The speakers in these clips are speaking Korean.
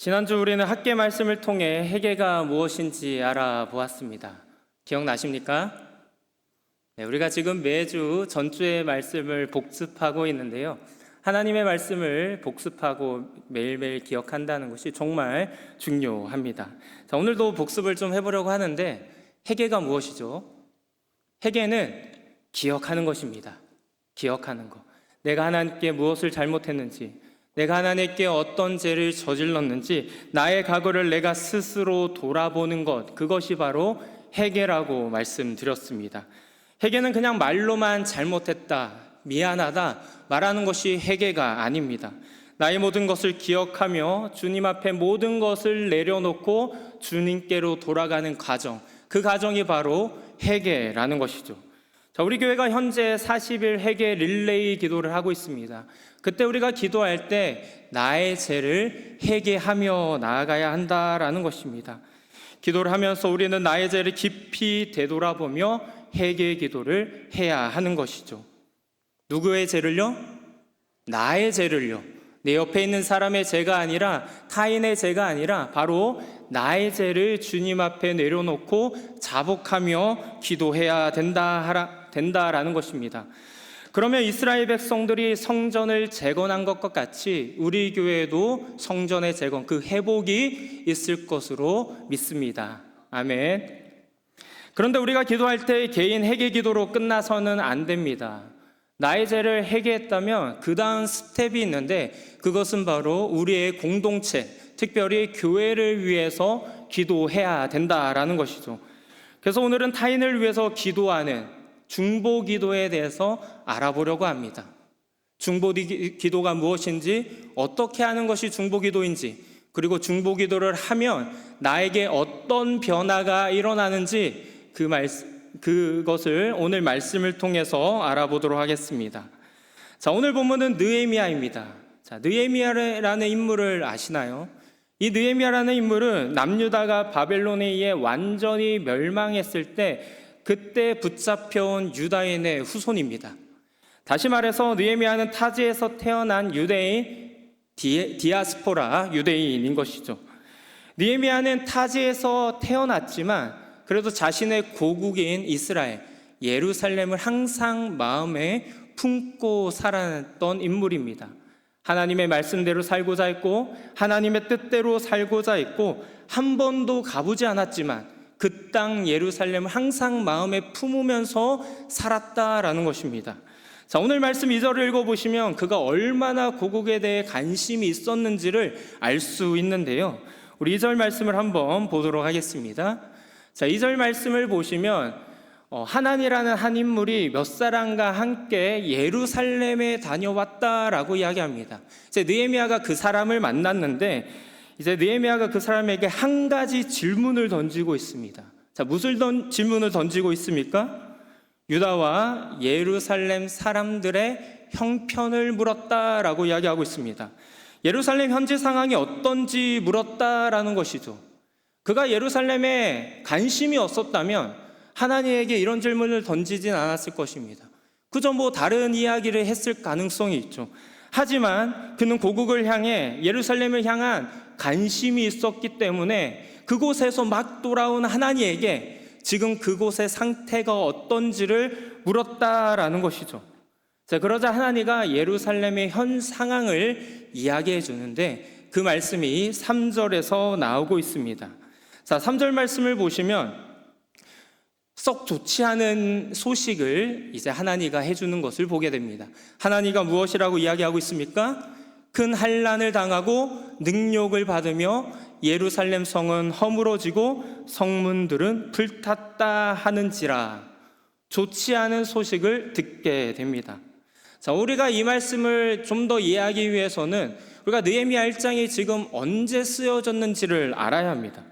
지난주 우리는 학계 말씀을 통해 회개가 무엇인지 알아보았습니다. 기억나십니까? 네, 우리가 지금 매주 전주의 말씀을 복습하고 있는데요. 하나님의 말씀을 복습하고 매일매일 기억한다는 것이 정말 중요합니다. 자, 오늘도 복습을 좀 해보려고 하는데 회개가 무엇이죠? 회개는 기억하는 것입니다. 기억하는 것. 내가 하나님께 무엇을 잘못했는지, 내가 하나님께 어떤 죄를 저질렀는지 나의 과거를 내가 스스로 돌아보는 것, 그것이 바로 회개라고 말씀드렸습니다. 회개는 그냥 말로만 잘못했다, 미안하다 말하는 것이 회개가 아닙니다. 나의 모든 것을 기억하며 주님 앞에 모든 것을 내려놓고 주님께로 돌아가는 과정, 그 과정이 바로 회개라는 것이죠. 자, 우리 교회가 현재 40일 회개 릴레이 기도를 하고 있습니다. 그때 우리가 기도할 때 나의 죄를 회개하며 나아가야 한다라는 것입니다. 기도를 하면서 우리는 나의 죄를 깊이 되돌아보며 회개 기도를 해야 하는 것이죠. 누구의 죄를요? 나의 죄를요. 내 옆에 있는 사람의 죄가 아니라, 타인의 죄가 아니라 바로 나의 죄를 주님 앞에 내려놓고 자복하며 기도해야 된다라는 것입니다. 그러면 이스라엘 백성들이 성전을 재건한 것과 같이 우리 교회도 성전의 재건, 그 회복이 있을 것으로 믿습니다. 아멘. 그런데 우리가 기도할 때 개인 회개 기도로 끝나서는 안 됩니다. 나의 죄를 회개했다면 그 다음 스텝이 있는데, 그것은 바로 우리의 공동체, 특별히 교회를 위해서 기도해야 된다라는 것이죠. 그래서 오늘은 타인을 위해서 기도하는 중보 기도에 대해서 알아보려고 합니다. 중보 기도가 무엇인지, 어떻게 하는 것이 중보 기도인지, 그리고 중보 기도를 하면 나에게 어떤 변화가 일어나는지 그것을 오늘 말씀을 통해서 알아보도록 하겠습니다. 자, 오늘 본문은 느헤미야입니다. 자, 느헤미야라는 인물을 아시나요? 이 느헤미야라는 인물은 남유다가 바벨론에 의해 완전히 멸망했을 때 그때 붙잡혀온 유다인의 후손입니다. 다시 말해서 느헤미야는 타지에서 태어난 유대인, 디아스포라 유대인인 것이죠. 느헤미야는 타지에서 태어났지만 그래도 자신의 고국인 이스라엘, 예루살렘을 항상 마음에 품고 살았던 인물입니다. 하나님의 말씀대로 살고자 했고 하나님의 뜻대로 살고자 했고 한 번도 가보지 않았지만 그 땅 예루살렘을 항상 마음에 품으면서 살았다라는 것입니다. 자, 오늘 말씀 2절을 읽어보시면 그가 얼마나 고국에 대해 관심이 있었는지를 알 수 있는데요. 우리 2절 말씀을 한번 보도록 하겠습니다. 자, 2절 말씀을 보시면 하난이라는 한 인물이 몇 사람과 함께 예루살렘에 다녀왔다라고 이야기합니다. 이제 느헤미야가 그 사람을 만났는데 이제 느헤미야가 그 사람에게 한 가지 질문을 던지고 있습니다. 자, 무슨 질문을 던지고 있습니까? 유다와 예루살렘 사람들의 형편을 물었다라고 이야기하고 있습니다. 예루살렘 현지 상황이 어떤지 물었다라는 것이죠. 그가 예루살렘에 관심이 없었다면 하나님에게 이런 질문을 던지진 않았을 것입니다. 그저 다른 이야기를 했을 가능성이 있죠. 하지만 그는 고국을 향해, 예루살렘을 향한 관심이 있었기 때문에 그곳에서 막 돌아온 하나님에게 지금 그곳의 상태가 어떤지를 물었다라는 것이죠. 자, 그러자 하나님가 예루살렘의 현 상황을 이야기해 주는데 그 말씀이 3절에서 나오고 있습니다. 자, 3절 말씀을 보시면 썩 좋지 않은 소식을 이제 하나님가 해주는 것을 보게 됩니다. 하나님가 무엇이라고 이야기하고 있습니까? 큰 환난을 당하고 능욕을 받으며 예루살렘 성은 허물어지고 성문들은 불탔다 하는지라. 좋지 않은 소식을 듣게 됩니다. 자, 우리가 이 말씀을 좀 더 이해하기 위해서는 우리가 느헤미야 1장이 지금 언제 쓰여졌는지를 알아야 합니다.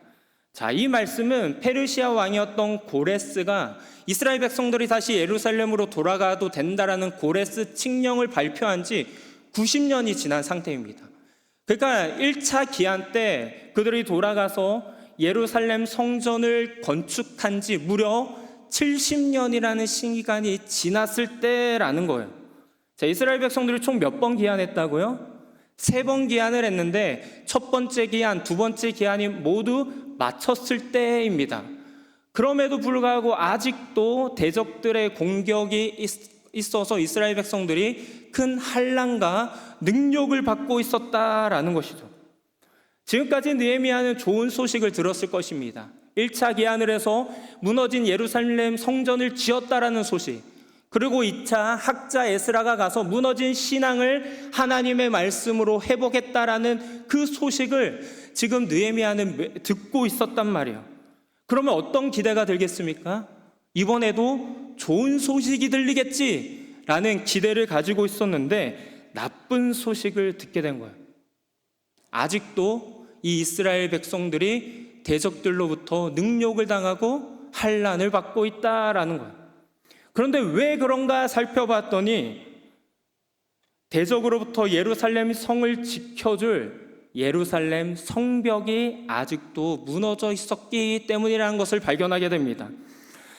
자, 이 말씀은 페르시아 왕이었던 고레스가 이스라엘 백성들이 다시 예루살렘으로 돌아가도 된다라는 고레스 칙령을 발표한 지 90년이 지난 상태입니다. 그러니까 1차 기한 때 그들이 돌아가서 예루살렘 성전을 건축한 지 무려 70년이라는 시간이 지났을 때라는 거예요. 자, 이스라엘 백성들이 총 몇 번 기한했다고요? 3번 기한을 했는데 첫 번째 기한, 두 번째 기한이 모두 마쳤을 때입니다. 그럼에도 불구하고 아직도 대적들의 공격이 있어서 이스라엘 백성들이 큰 환난과 능력을 받고 있었다라는 것이죠. 지금까지 느헤미야는 좋은 소식을 들었을 것입니다. 1차 기한을 해서 무너진 예루살렘 성전을 지었다라는 소식, 그리고 2차 학자 에스라가 가서 무너진 신앙을 하나님의 말씀으로 회복했다라는 그 소식을 지금 느헤미야는 듣고 있었단 말이에요. 그러면 어떤 기대가 들겠습니까? 이번에도 좋은 소식이 들리겠지라는 기대를 가지고 있었는데 나쁜 소식을 듣게 된 거예요. 아직도 이 이스라엘 백성들이 대적들로부터 능욕을 당하고 환난을 받고 있다라는 거예요. 그런데 왜 그런가 살펴봤더니 대적으로부터 예루살렘 성을 지켜줄 예루살렘 성벽이 아직도 무너져 있었기 때문이라는 것을 발견하게 됩니다.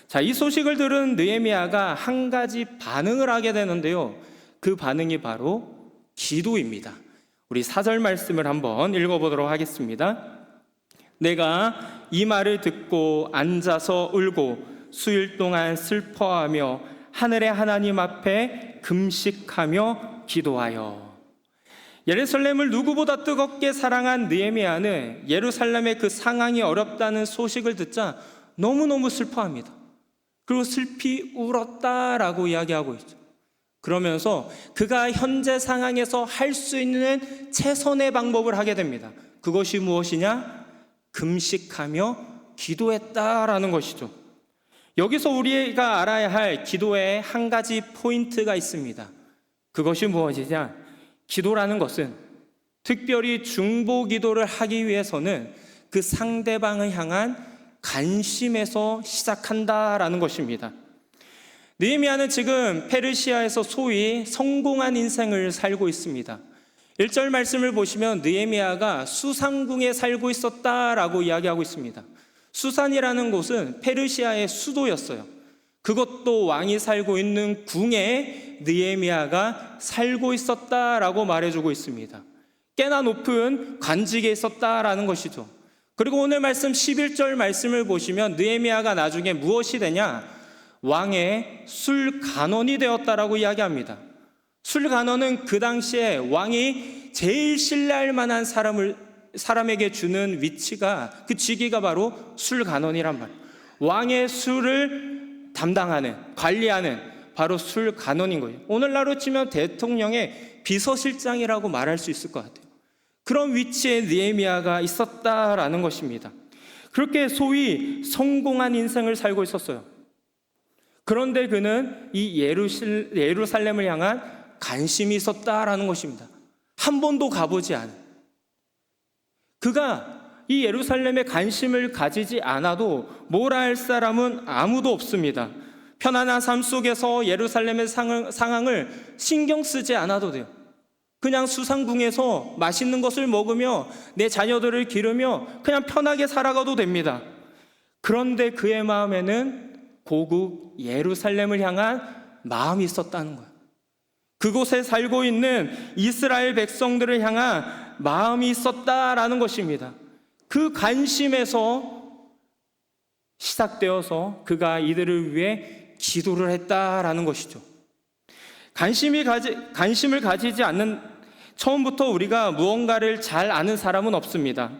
자, 이 소식을 들은 느헤미야가 한 가지 반응을 하게 되는데요. 그 반응이 바로 기도입니다. 우리 4절 말씀을 한번 읽어보도록 하겠습니다. 내가 이 말을 듣고 앉아서 울고 수일 동안 슬퍼하며 하늘의 하나님 앞에 금식하며 기도하여. 예루살렘을 누구보다 뜨겁게 사랑한 느헤미야는 예루살렘의 그 상황이 어렵다는 소식을 듣자 너무너무 슬퍼합니다. 그리고 슬피 울었다라고 이야기하고 있죠. 그러면서 그가 현재 상황에서 할 수 있는 최선의 방법을 하게 됩니다. 그것이 무엇이냐? 금식하며 기도했다라는 것이죠. 여기서 우리가 알아야 할 기도에 한 가지 포인트가 있습니다. 그것이 무엇이냐? 기도라는 것은 특별히 중보 기도를 하기 위해서는 그 상대방을 향한 관심에서 시작한다라는 것입니다. 느헤미야는 지금 페르시아에서 소위 성공한 인생을 살고 있습니다. 1절 말씀을 보시면 느헤미야가 수산궁에 살고 있었다라고 이야기하고 있습니다. 수산이라는 곳은 페르시아의 수도였어요. 그것도 왕이 살고 있는 궁에 느헤미야가 살고 있었다라고 말해주고 있습니다. 꽤나 높은 관직에 있었다라는 것이죠. 그리고 오늘 말씀 11절 말씀을 보시면 느헤미야가 나중에 무엇이 되냐? 왕의 술간원이 되었다라고 이야기합니다. 술간원은 그 당시에 왕이 제일 신뢰할 만한 사람에게 주는 위치가, 그 직위가 바로 술간원이란 말이에요. 왕의 술을 담당하는, 관리하는 바로 술간원인 거예요. 오늘날로 치면 대통령의 비서실장이라고 말할 수 있을 것 같아요. 그런 위치에 느헤미야가 있었다라는 것입니다. 그렇게 소위 성공한 인생을 살고 있었어요. 그런데 그는 이 예루살렘을 향한 관심이 있었다라는 것입니다. 한 번도 가보지 않은, 그가 이 예루살렘에 관심을 가지지 않아도 뭐라 할 사람은 아무도 없습니다. 편안한 삶 속에서 예루살렘의 상황을 신경 쓰지 않아도 돼요. 그냥 수산궁에서 맛있는 것을 먹으며 내 자녀들을 기르며 그냥 편하게 살아가도 됩니다. 그런데 그의 마음에는 고국 예루살렘을 향한 마음이 있었다는 거예요. 그곳에 살고 있는 이스라엘 백성들을 향한 마음이 있었다라는 것입니다. 그 관심에서 시작되어서 그가 이들을 위해 기도를 했다라는 것이죠. 관심을 가지지 않는, 처음부터 우리가 무언가를 잘 아는 사람은 없습니다.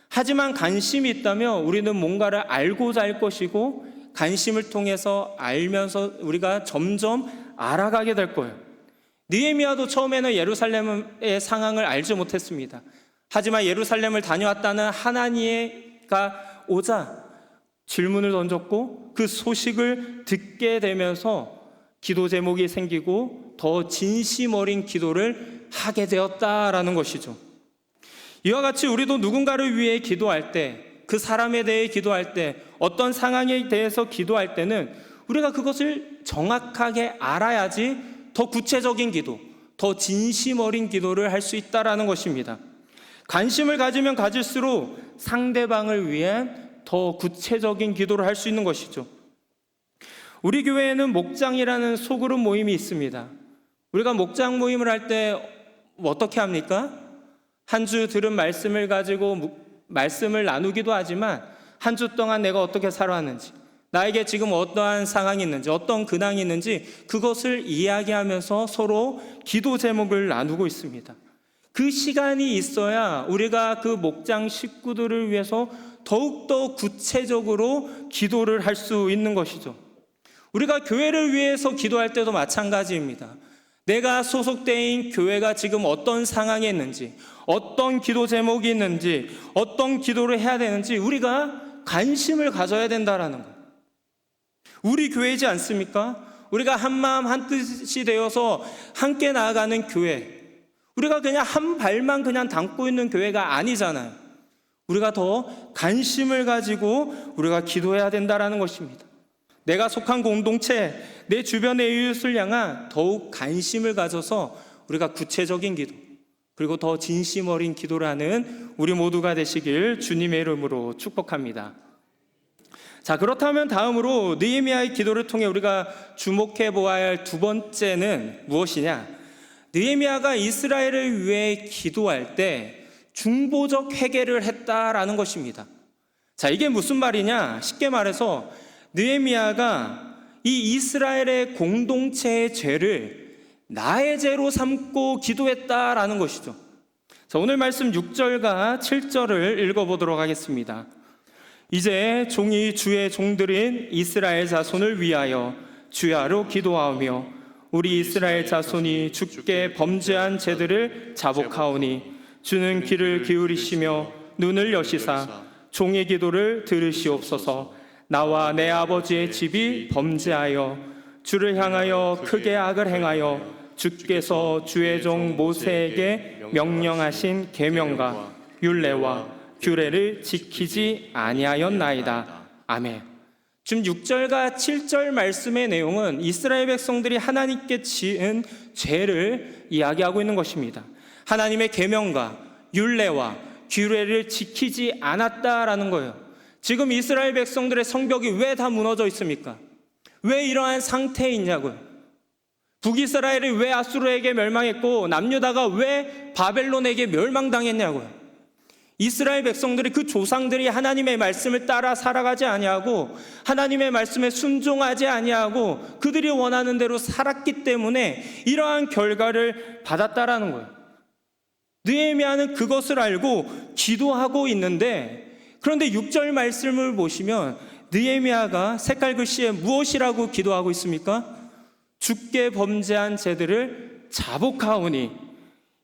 하지만 관심이 있다면 우리는 뭔가를 알고자 할 것이고, 관심을 통해서 알면서 우리가 점점 알아가게 될 거예요. 느헤미야도 처음에는 예루살렘의 상황을 알지 못했습니다. 하지만 예루살렘을 다녀왔다는 하나니가 오자 질문을 던졌고 그 소식을 듣게 되면서 기도 제목이 생기고 더 진심 어린 기도를 하게 되었다라는 것이죠. 이와 같이 우리도 누군가를 위해 기도할 때, 그 사람에 대해 기도할 때, 어떤 상황에 대해서 기도할 때는 우리가 그것을 정확하게 알아야지 더 구체적인 기도, 더 진심 어린 기도를 할 수 있다라는 것입니다. 관심을 가지면 가질수록 상대방을 위한 더 구체적인 기도를 할 수 있는 것이죠. 우리 교회에는 목장이라는 소그룹 모임이 있습니다. 우리가 목장 모임을 할 때 어떻게 합니까? 한 주 들은 말씀을 가지고 말씀을 나누기도 하지만 한 주 동안 내가 어떻게 살아왔는지, 나에게 지금 어떠한 상황이 있는지, 어떤 근황이 있는지 그것을 이야기하면서 서로 기도 제목을 나누고 있습니다. 그 시간이 있어야 우리가 그 목장 식구들을 위해서 더욱더 구체적으로 기도를 할 수 있는 것이죠. 우리가 교회를 위해서 기도할 때도 마찬가지입니다. 내가 소속된 교회가 지금 어떤 상황에 있는지, 어떤 기도 제목이 있는지, 어떤 기도를 해야 되는지 우리가 관심을 가져야 된다라는 거예요. 우리 교회이지 않습니까? 우리가 한마음 한뜻이 되어서 함께 나아가는 교회, 우리가 그냥 한 발만 그냥 담고 있는 교회가 아니잖아요. 우리가 더 관심을 가지고 우리가 기도해야 된다라는 것입니다. 내가 속한 공동체, 내 주변의 이웃을 향한 더욱 관심을 가져서 우리가 구체적인 기도, 그리고 더 진심 어린 기도를 하는 우리 모두가 되시길 주님의 이름으로 축복합니다. 자, 그렇다면 다음으로 느헤미야의 기도를 통해 우리가 주목해 보아야 할 두 번째는 무엇이냐? 느헤미야가 이스라엘을 위해 기도할 때 중보적 회개를 했다라는 것입니다. 자, 이게 무슨 말이냐? 쉽게 말해서 느헤미야가 이 이스라엘의 공동체의 죄를 나의 죄로 삼고 기도했다라는 것이죠. 자, 오늘 말씀 6절과 7절을 읽어보도록 하겠습니다. 이제 종이 주의 종들인 이스라엘 자손을 위하여 주야로 기도하오며 우리 이스라엘 자손이 주께 범죄한 죄들을 자복하오니 주는 귀를 기울이시며 눈을 여시사 종의 기도를 들으시옵소서. 나와 내 아버지의 집이 범죄하여 주를 향하여 크게 악을 행하여 주께서 주의 종 모세에게 명령하신 계명과 율례와 규례를 지키지 아니하였나이다. 아멘. 지금 6절과 7절 말씀의 내용은 이스라엘 백성들이 하나님께 지은 죄를 이야기하고 있는 것입니다. 하나님의 계명과 율례와 규례를 지키지 않았다라는 거예요. 지금 이스라엘 백성들의 성벽이 왜 다 무너져 있습니까? 왜 이러한 상태에 있냐고요? 북이스라엘이 왜 아수르에게 멸망했고 남유다가 왜 바벨론에게 멸망당했냐고요? 이스라엘 백성들이, 그 조상들이 하나님의 말씀을 따라 살아가지 아니하고 하나님의 말씀에 순종하지 아니하고 그들이 원하는 대로 살았기 때문에 이러한 결과를 받았다라는 거예요. 느헤미야는 그것을 알고 기도하고 있는데, 그런데 6절 말씀을 보시면 느헤미야가 색깔 글씨에 무엇이라고 기도하고 있습니까? 주께 범죄한 죄들을 자복하오니.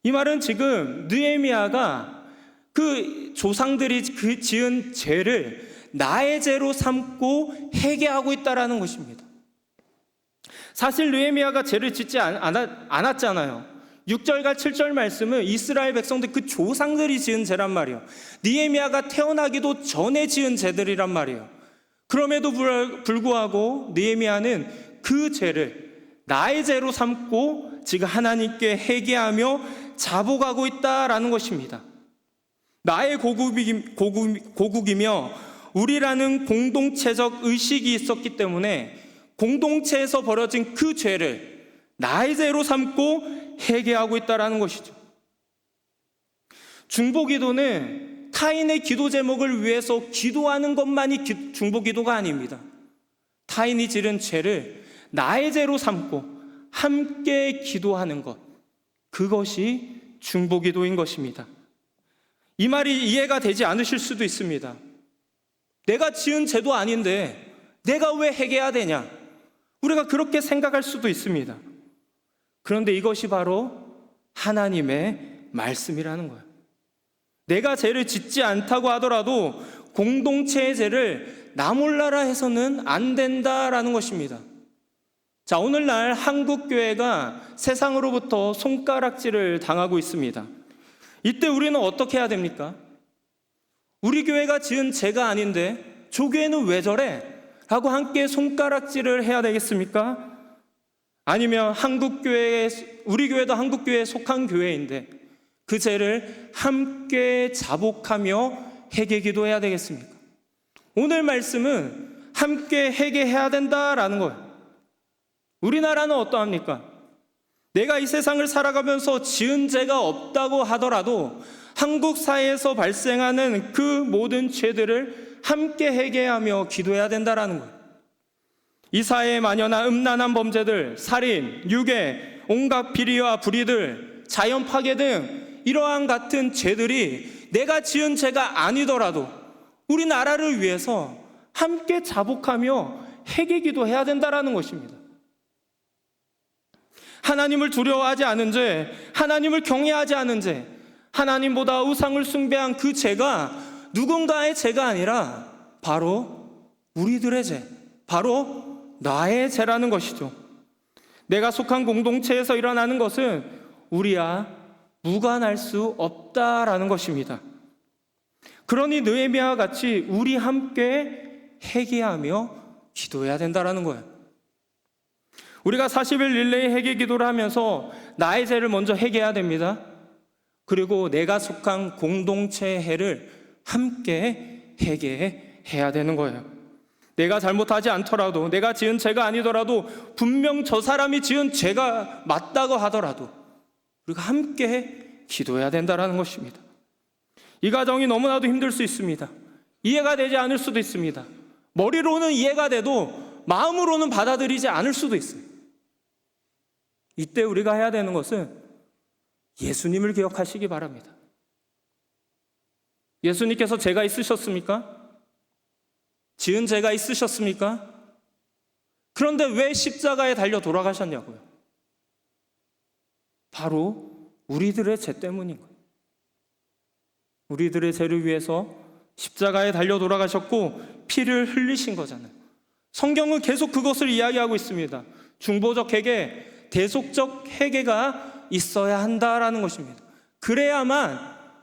이 말은 지금 느헤미야가 그 조상들이 그 지은 죄를 나의 죄로 삼고 회개하고 있다라는 것입니다. 사실 느헤미야가 죄를 짓지 않았잖아요. 6절과 7절 말씀은 이스라엘 백성들, 그 조상들이 지은 죄란 말이에요. 느헤미야가 태어나기도 전에 지은 죄들이란 말이에요. 그럼에도 불구하고 느헤미야는 그 죄를 나의 죄로 삼고 지금 하나님께 회개하며 자복하고 있다라는 것입니다. 나의 고국이며 우리라는 공동체적 의식이 있었기 때문에 공동체에서 벌어진 그 죄를 나의 죄로 삼고 회개하고 있다는 것이죠. 중보기도는 타인의 기도 제목을 위해서 기도하는 것만이 중보기도가 아닙니다. 타인이 지른 죄를 나의 죄로 삼고 함께 기도하는 것, 그것이 중보기도인 것입니다. 이 말이 이해가 되지 않으실 수도 있습니다. 내가 지은 죄도 아닌데 내가 왜 회개해야 되냐? 우리가 그렇게 생각할 수도 있습니다. 그런데 이것이 바로 하나님의 말씀이라는 거예요. 내가 죄를 짓지 않다고 하더라도 공동체의 죄를 나 몰라라 해서는 안 된다라는 것입니다. 자, 오늘날 한국교회가 세상으로부터 손가락질을 당하고 있습니다. 이때 우리는 어떻게 해야 됩니까? 우리 교회가 지은 죄가 아닌데 저 교회는 왜 저래? 하고 함께 손가락질을 해야 되겠습니까? 아니면 우리 교회도 한국교회에 속한 교회인데 그 죄를 함께 자복하며 회개 기도해야 되겠습니까? 오늘 말씀은 함께 회개해야 된다라는 거예요. 우리나라는 어떠합니까? 내가 이 세상을 살아가면서 지은 죄가 없다고 하더라도 한국 사회에서 발생하는 그 모든 죄들을 함께 회개하며 기도해야 된다라는 거예요. 이 사회에 만연한 음란한 범죄들, 살인, 유괴, 온갖 비리와 불의들, 자연 파괴 등 이러한 같은 죄들이 내가 지은 죄가 아니더라도 우리나라를 위해서 함께 자복하며 회개 기도해야 된다라는 것입니다. 하나님을 두려워하지 않은 죄, 하나님을 경외하지 않은 죄, 하나님보다 우상을 숭배한 그 죄가 누군가의 죄가 아니라 바로 우리들의 죄, 바로 나의 죄라는 것이죠. 내가 속한 공동체에서 일어나는 것은 우리와 무관할 수 없다라는 것입니다. 그러니 느헤미야와 같이 우리 함께 회개하며 기도해야 된다라는 거예요. 우리가 40일 릴레이 회개 기도를 하면서 나의 죄를 먼저 회개해야 됩니다. 그리고 내가 속한 공동체의 해를 함께 회개해야 되는 거예요. 내가 잘못하지 않더라도, 내가 지은 죄가 아니더라도, 분명 저 사람이 지은 죄가 맞다고 하더라도 우리가 함께 기도해야 된다는 것입니다. 이 과정이 너무나도 힘들 수 있습니다. 이해가 되지 않을 수도 있습니다. 머리로는 이해가 돼도 마음으로는 받아들이지 않을 수도 있어요. 이때 우리가 해야 되는 것은 예수님을 기억하시기 바랍니다. 예수님께서 죄가 있으셨습니까? 지은 죄가 있으셨습니까? 그런데 왜 십자가에 달려 돌아가셨냐고요? 바로 우리들의 죄 때문인 거예요. 우리들의 죄를 위해서 십자가에 달려 돌아가셨고 피를 흘리신 거잖아요. 성경은 계속 그것을 이야기하고 있습니다. 중보적 회개, 대속적 회개가 있어야 한다라는 것입니다. 그래야만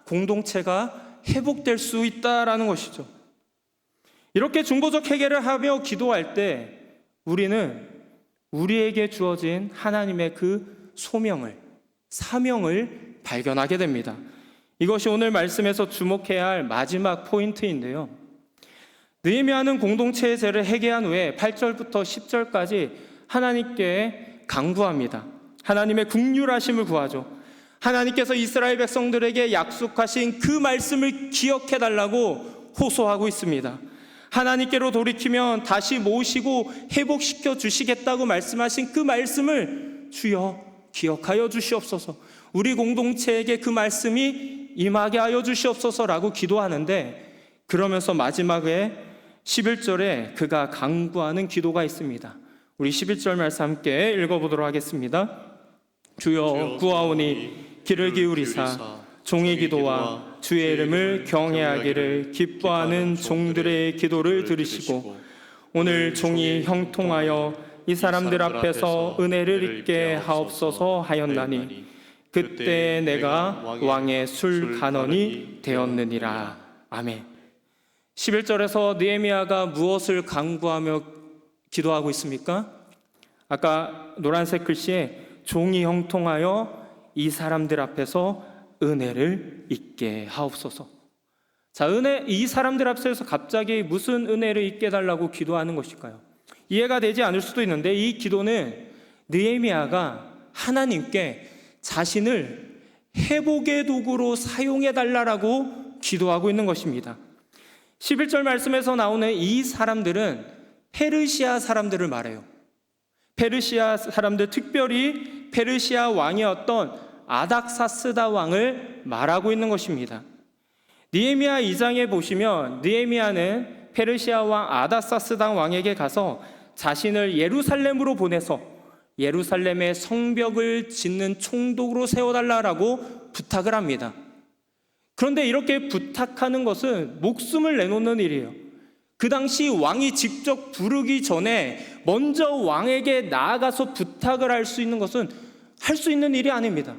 공동체가 회복될 수 있다라는 것이죠. 이렇게 중보적 회개를 하며 기도할 때 우리는 우리에게 주어진 하나님의 그 소명을, 사명을 발견하게 됩니다. 이것이 오늘 말씀에서 주목해야 할 마지막 포인트인데요. 느헤미야는 공동체의 죄를 회개한 후에 8절부터 10절까지 하나님께 간구합니다. 하나님의 긍휼하심을 구하죠. 하나님께서 이스라엘 백성들에게 약속하신 그 말씀을 기억해달라고 호소하고 있습니다. 하나님께로 돌이키면 다시 모으시고 회복시켜 주시겠다고 말씀하신 그 말씀을 주여 기억하여 주시옵소서, 우리 공동체에게 그 말씀이 임하게 하여 주시옵소서라고 기도하는데, 그러면서 마지막에 11절에 그가 간구하는 기도가 있습니다. 우리 11절 말씀 함께 읽어보도록 하겠습니다. 주여 구하오니 귀를 기울이사 종의 기도와 주의 이름을 경외하기를 기뻐하는 종들의 기도를 들으시고 오늘 종이 형통하여 이 사람들 앞에서 은혜를 입게 하옵소서 하였나니 그때 내가 왕의 술 간원이 되었느니라. 아멘. 11절에서 느헤미야가 무엇을 간구하며 기도하고 있습니까? 아까 노란색 글씨에 종이 형통하여 이 사람들 앞에서 은혜를 입게 하옵소서. 자, 이 사람들 앞에서 갑자기 무슨 은혜를 입게 달라고 기도하는 것일까요? 이해가 되지 않을 수도 있는데 이 기도는 느헤미야가 하나님께 자신을 회복의 도구로 사용해 달라고 기도하고 있는 것입니다. 11절 말씀에서 나오는 이 사람들은 페르시아 사람들을 말해요. 페르시아 사람들, 특별히 페르시아 왕이었던 아닥사스다 왕을 말하고 있는 것입니다. 느헤미야 2장에 보시면 느헤미야는 페르시아 왕 아닥사스다 왕에게 가서 자신을 예루살렘으로 보내서 예루살렘의 성벽을 짓는 총독으로 세워달라고 부탁을 합니다. 그런데 이렇게 부탁하는 것은 목숨을 내놓는 일이에요. 그 당시 왕이 직접 부르기 전에 먼저 왕에게 나아가서 부탁을 할 수 있는 것은 할 수 있는 일이 아닙니다.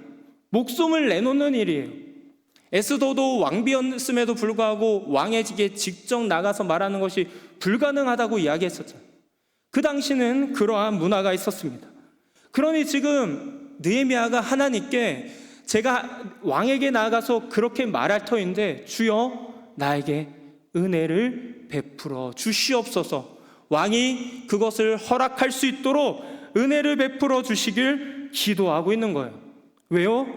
목숨을 내놓는 일이에요. 에스더도 왕비였음에도 불구하고 왕에게 직접 나가서 말하는 것이 불가능하다고 이야기했었죠. 그 당시는 그러한 문화가 있었습니다. 그러니 지금 느헤미야가 하나님께 제가 왕에게 나아가서 그렇게 말할 터인데 주여 나에게 은혜를 베풀어 주시옵소서, 왕이 그것을 허락할 수 있도록 은혜를 베풀어 주시길 기도하고 있는 거예요. 왜요?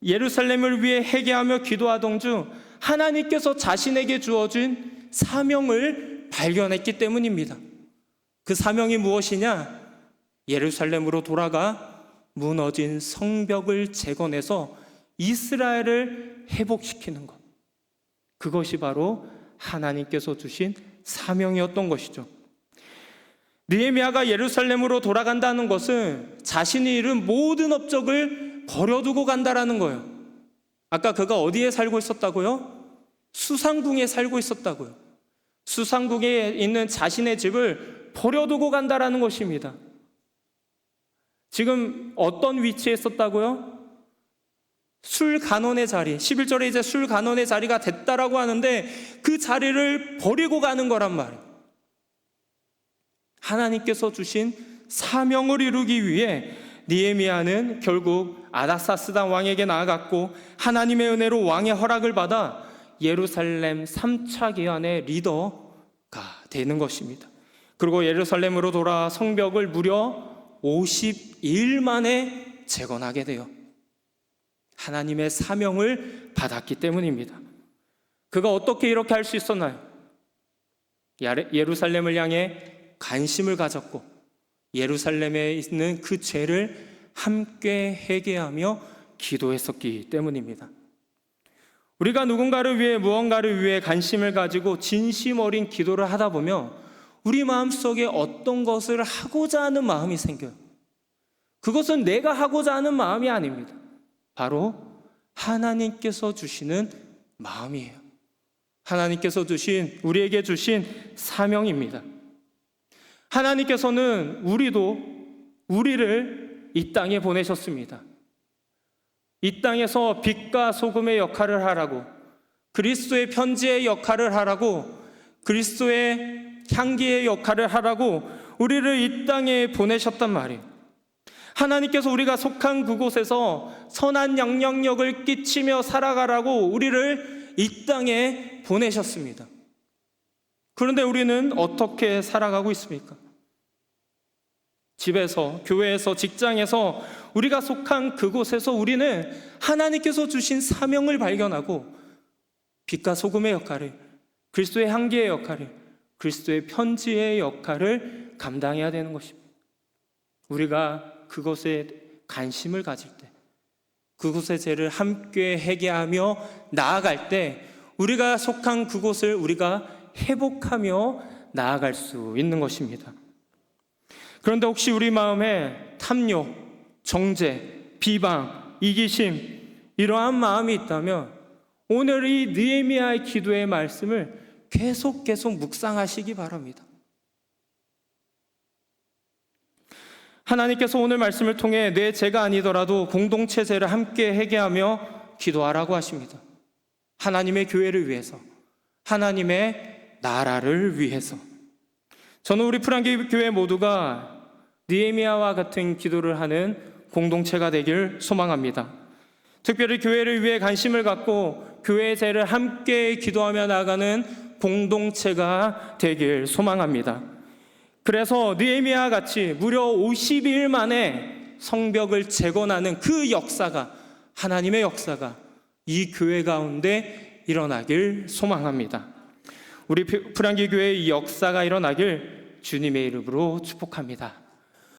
예루살렘을 위해 회개하며 기도하던 중 하나님께서 자신에게 주어진 사명을 발견했기 때문입니다. 그 사명이 무엇이냐? 예루살렘으로 돌아가 무너진 성벽을 재건해서 이스라엘을 회복시키는 것. 그것이 바로 하나님께서 주신 사명이었던 것이죠. 느헤미야가 예루살렘으로 돌아간다는 것은 자신이 잃은 모든 업적을 버려두고 간다라는 거예요. 아까 그가 어디에 살고 있었다고요? 수상궁에 살고 있었다고요. 수상궁에 있는 자신의 집을 버려두고 간다라는 것입니다. 지금 어떤 위치에 있었다고요? 술간원의 자리, 11절에 이제 술간원의 자리가 됐다라고 하는데 그 자리를 버리고 가는 거란 말이에요. 하나님께서 주신 사명을 이루기 위해 느헤미야는 결국 아닥사스다 왕에게 나아갔고 하나님의 은혜로 왕의 허락을 받아 예루살렘 3차 기한의 리더가 되는 것입니다. 그리고 예루살렘으로 돌아 성벽을 무려 50일 만에 재건하게 돼요. 하나님의 사명을 받았기 때문입니다. 그가 어떻게 이렇게 할 수 있었나요? 예루살렘을 향해 관심을 가졌고 예루살렘에 있는 그 죄를 함께 회개하며 기도했었기 때문입니다. 우리가 누군가를 위해 무언가를 위해 관심을 가지고 진심 어린 기도를 하다 보면 우리 마음속에 어떤 것을 하고자 하는 마음이 생겨요. 그것은 내가 하고자 하는 마음이 아닙니다. 바로 하나님께서 주시는 마음이에요. 하나님께서 주신, 우리에게 주신 사명입니다. 하나님께서는 우리를 이 땅에 보내셨습니다. 이 땅에서 빛과 소금의 역할을 하라고, 그리스도의 편지의 역할을 하라고, 그리스도의 향기의 역할을 하라고 우리를 이 땅에 보내셨단 말이에요. 하나님께서 우리가 속한 그곳에서 선한 영향력을 끼치며 살아가라고 우리를 이 땅에 보내셨습니다. 그런데 우리는 어떻게 살아가고 있습니까? 집에서, 교회에서, 직장에서, 우리가 속한 그곳에서 우리는 하나님께서 주신 사명을 발견하고 빛과 소금의 역할을, 그리스도의 향기의 역할을, 그리스도의 편지의 역할을 감당해야 되는 것입니다. 우리가 그것에 관심을 가질 때, 그곳의 죄를 함께 회개하며 나아갈 때 우리가 속한 그곳을 우리가 회복하며 나아갈 수 있는 것입니다. 그런데 혹시 우리 마음에 탐욕, 정죄, 비방, 이기심 이러한 마음이 있다면 오늘 이 느헤미야의 기도의 말씀을 계속 묵상하시기 바랍니다. 하나님께서 오늘 말씀을 통해 내 죄가 아니더라도 공동체 죄를 함께 회개하며 기도하라고 하십니다. 하나님의 교회를 위해서, 하나님의 나라를 위해서. 저는 우리 프랑기 교회 모두가 느헤미야와 같은 기도를 하는 공동체가 되길 소망합니다. 특별히 교회를 위해 관심을 갖고 교회의 죄를 함께 기도하며 나아가는 공동체가 되길 소망합니다. 그래서 느헤미야와 같이 무려 50일 만에 성벽을 재건하는 그 역사가, 하나님의 역사가 이 교회 가운데 일어나길 소망합니다. 우리 프랑기 교회의 이 역사가 일어나길 주님의 이름으로 축복합니다.